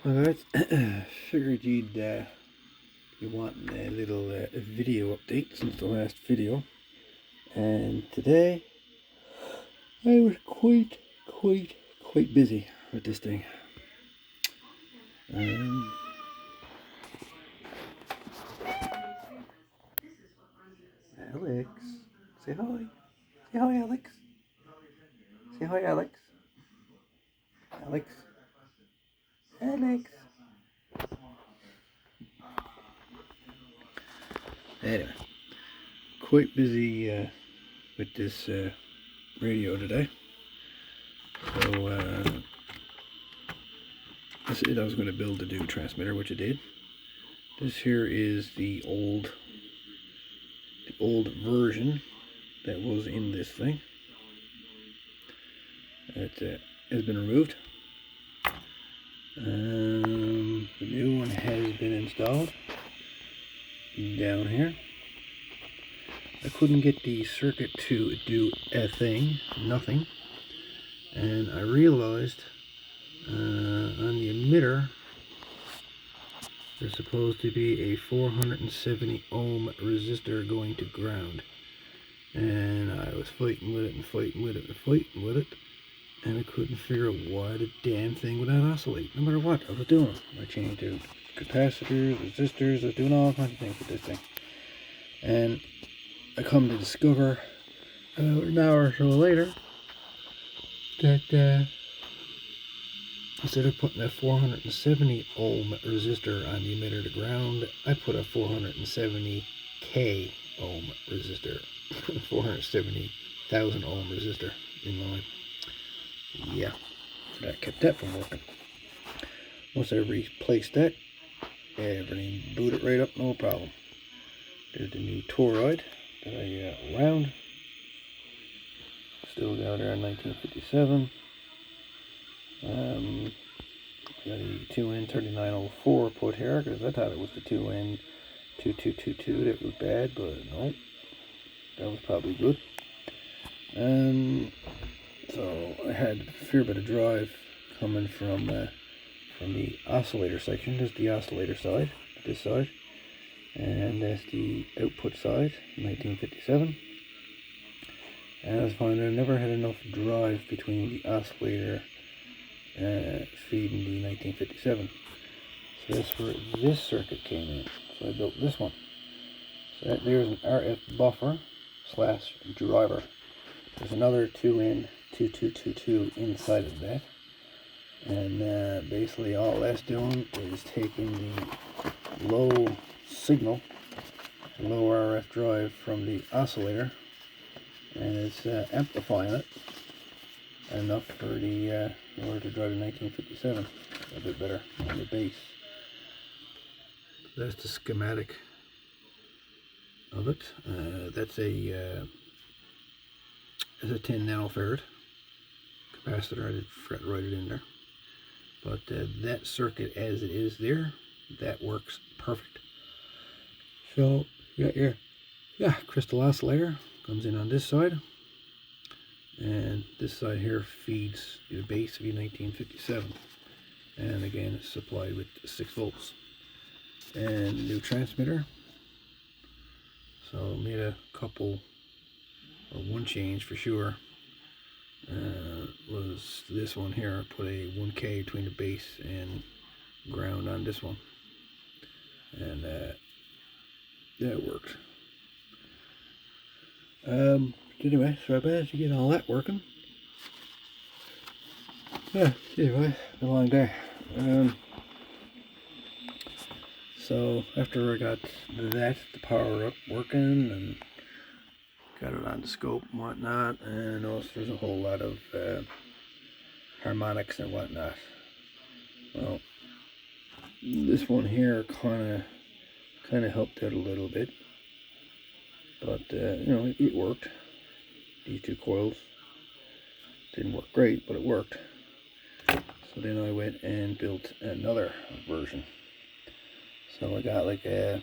Alright, figured you want a little video update since the last video, and today I was quite busy with this thing. Alex, say hi. Say hi, Alex. Say hi, Alex. Alex. Alex. Anyway, quite busy with this radio today. So I said I was going to build a new transmitter, which I did. This here is the old version that was in this thing. It has been removed. The new one has been installed down here. I couldn't get the circuit to do a thing, nothing, and I realized on the emitter there's supposed to be a 470 ohm resistor going to ground, and I was fighting with it and fighting with it, and I couldn't figure out why the damn thing would not oscillate no matter what I was doing. I changed out capacitors, resistors, I was doing all kinds of things with this thing, and I come to discover an hour or so later that instead of putting a 470 ohm resistor on the emitter to ground, I put a 470k ohm resistor, 470,000 ohm resistor in line. Yeah, so that kept that from working. Once I replaced that, everything booted right up, no problem. There's the new toroid that I wound. Still got there in 1957. Got a 2N3904 put here because I thought it was the 2N2222 that was bad, but no, that was probably good. So I had a fair bit of drive coming from the oscillator section. There's the oscillator side, this side, and that's the output side, 1957. And I was finding I never had enough drive between the oscillator feeding the 1957. So that's where this circuit came in. So I built this one. So there's an RF buffer slash driver. There's another 2N2222 inside of that. And basically all that's doing is taking the low signal, low RF drive from the oscillator, and it's amplifying it enough for the in order to drive the 1957 a bit better on the bass. That's the schematic of it. That's a 10 nanofarad capacitor. I did forgot to write it in there, but that circuit as it is there, that works perfect. So you got your crystal oscillator comes in on this side, and this side here feeds the base of your 1957, and again it's supplied with 6 volts. And new transmitter, so made a couple, or one change for sure, was this one here. I put a 1K between the base and ground on this one, and that worked. Anyway, so I managed to get all that working. Yeah, anyway, a long day. So after I got the power up working and got it on the scope and whatnot, and also there's a whole lot of harmonics and whatnot. Well, this one here kind of helped out a little bit, but you know, it worked. These 2 coils didn't work great, but it worked. So then I went and built another version. So I got like a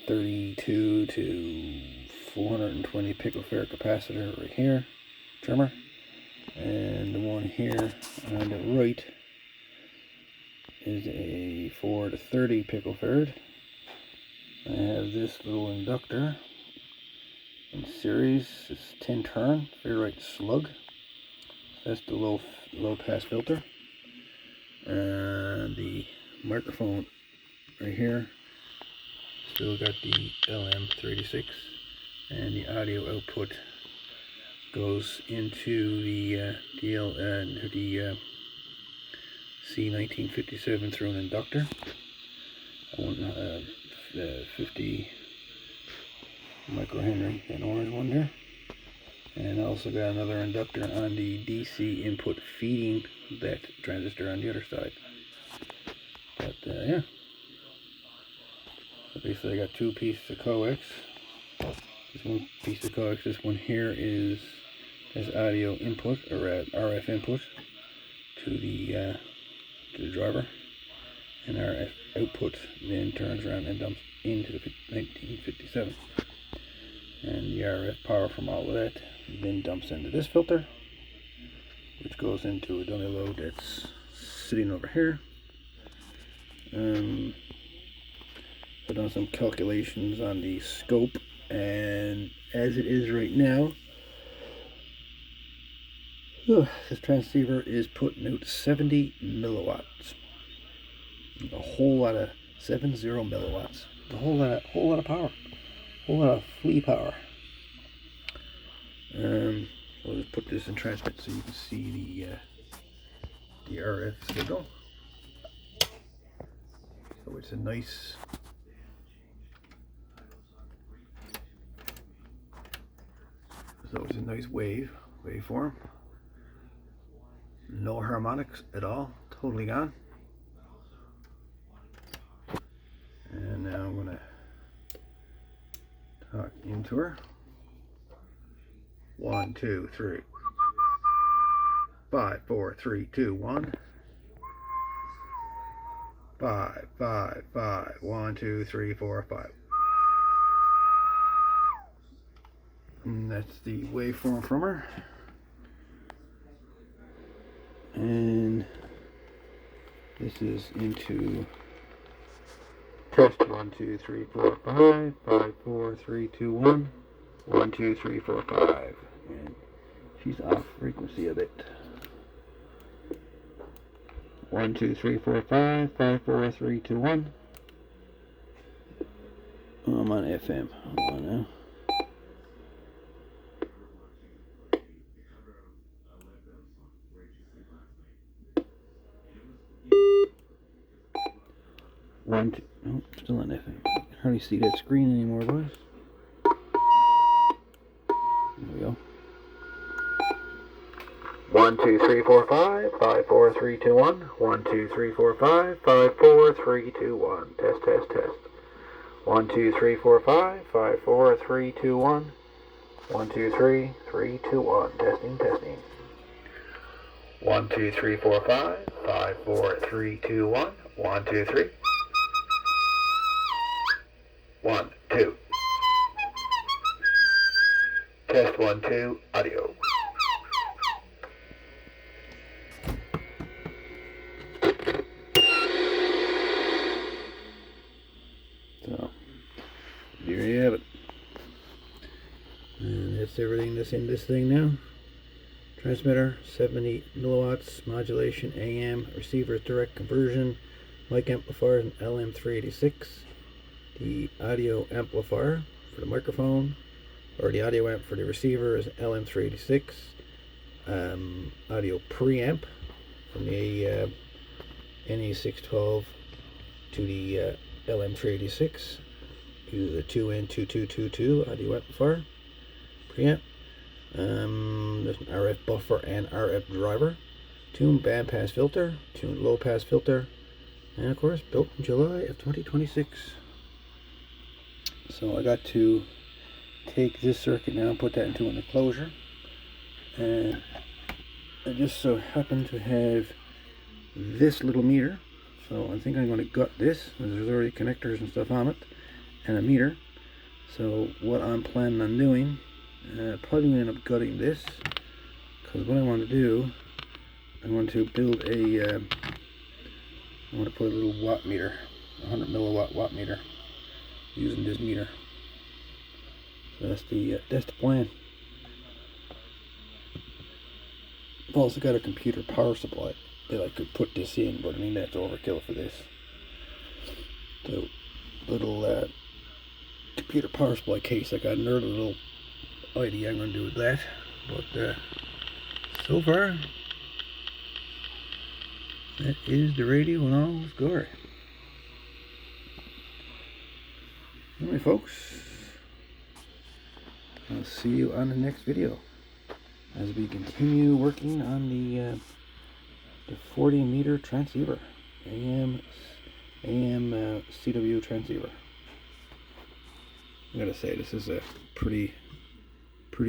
32 to 420 picofarad capacitor right here, trimmer, and the one here on the right is a 4 to 30 picofarad. I have this little inductor in series. It's 10 turn ferrite slug. That's the low pass filter. And the microphone right here. Still got the LM386, and the audio output goes into the C1957 through an inductor. I want 50 microhenry, an orange one there. And I also got another inductor on the DC input feeding that transistor on the other side. But yeah. So basically I got two pieces of coax. This one piece of coax, this one here is audio input, or RF input to the driver. And RF output then turns around and dumps into the 1957. And the RF power from all of that then dumps into this filter, which goes into a dummy load that's sitting over here. I've done some calculations on the scope, and as it is right now, this transceiver is putting out 70 milliwatts. A whole lot of 70 milliwatts. A whole lot of power. A whole lot of flea power. I'll just put this in transmit so you can see the RF signal. So it's a nice waveform. No harmonics at all, totally gone. And now I'm gonna talk into her. 1, 2, 3. 5, 4, 3, 2, 1. 5, 5, 5. 1, 2, 3, 4, 5. And that's the waveform from her. And this is into test 1, 2, 3, 4, 5. 5, 4, 3, 2, 1. 1, 2, 3, 4, 5. And she's off frequency a bit. 1, 2, 3, 4, 5. 5, 4, 3, 2, 1. I'm on FM. Hold on now. Oh, still on FM. I can hardly see that screen anymore, boys. There we go. 1, 2, 3, 4, 5. 5, 4, 3, 2, 1. 1, 2, 3, 4, 5. 5, 4, 3, 2, 1. Test, test, test. 1, 2, 3, 4, 5. 5, 4, 3, 2, 1. 1, 2, 3, 3, 2, 1. Testing, testing. 1, 2, 3, 4, 5. 5, 4, 3, 2, 1. 1, 2, 3. 1, 2. Test 1, 2. Audio. So, here you have it. And that's everything that's in this thing now. Transmitter, 70 milliwatts, modulation, AM, receiver direct conversion, mic amplifier, and LM386. The audio amplifier for the microphone, or the audio amp for the receiver, is LM386. Audio preamp from the NE612 to the LM386. Uses a 2N2222 audio amplifier preamp. There's an RF buffer and RF driver. Tuned bandpass filter, tuned low pass filter, and of course built in July of 2026. So I got to take this circuit now and put that into an enclosure, and I just so happen to have this little meter, so I think I'm going to gut this. There's already connectors and stuff on it and a meter. So what I'm planning on doing, probably going to end up gutting this, because what I want to do, I want to build a I'm going to put a little watt meter, 100 milliwatt watt meter, using this meter. So that's the plan. I've also got a computer power supply that I could put this in, but I mean that's overkill for this. So little computer power supply case. I got another little idea I'm going to do with that, but so far that is the radio in all its glory. Anyway, folks, I'll see you on the next video as we continue working on the 40 meter transceiver, AM CW transceiver. I gotta say, this is a pretty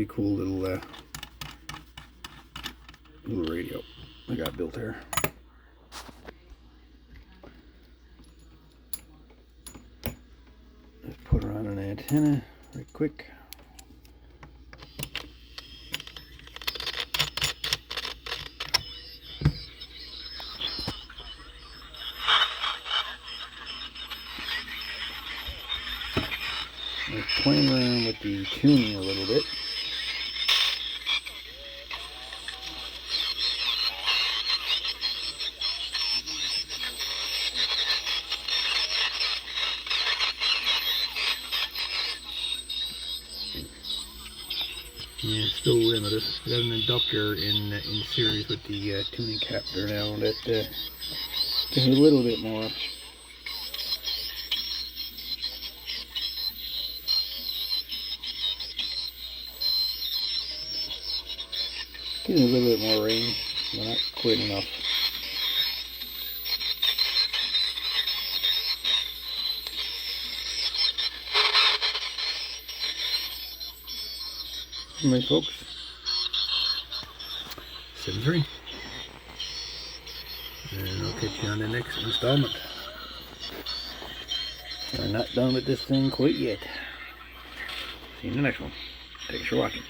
cool little radio I got built here. Let's put her on an antenna right quick. Let's play around with the tuning a little bit. Yeah, it's still limited. I got an inductor in series with the tuning cap there now that gives me a little bit more. Gives me a little bit more range, but not quite enough. Anyway, folks, 7-3, and I'll catch you on the next installment. We're not done with this thing quite yet. See you in the next one. Thanks for watching.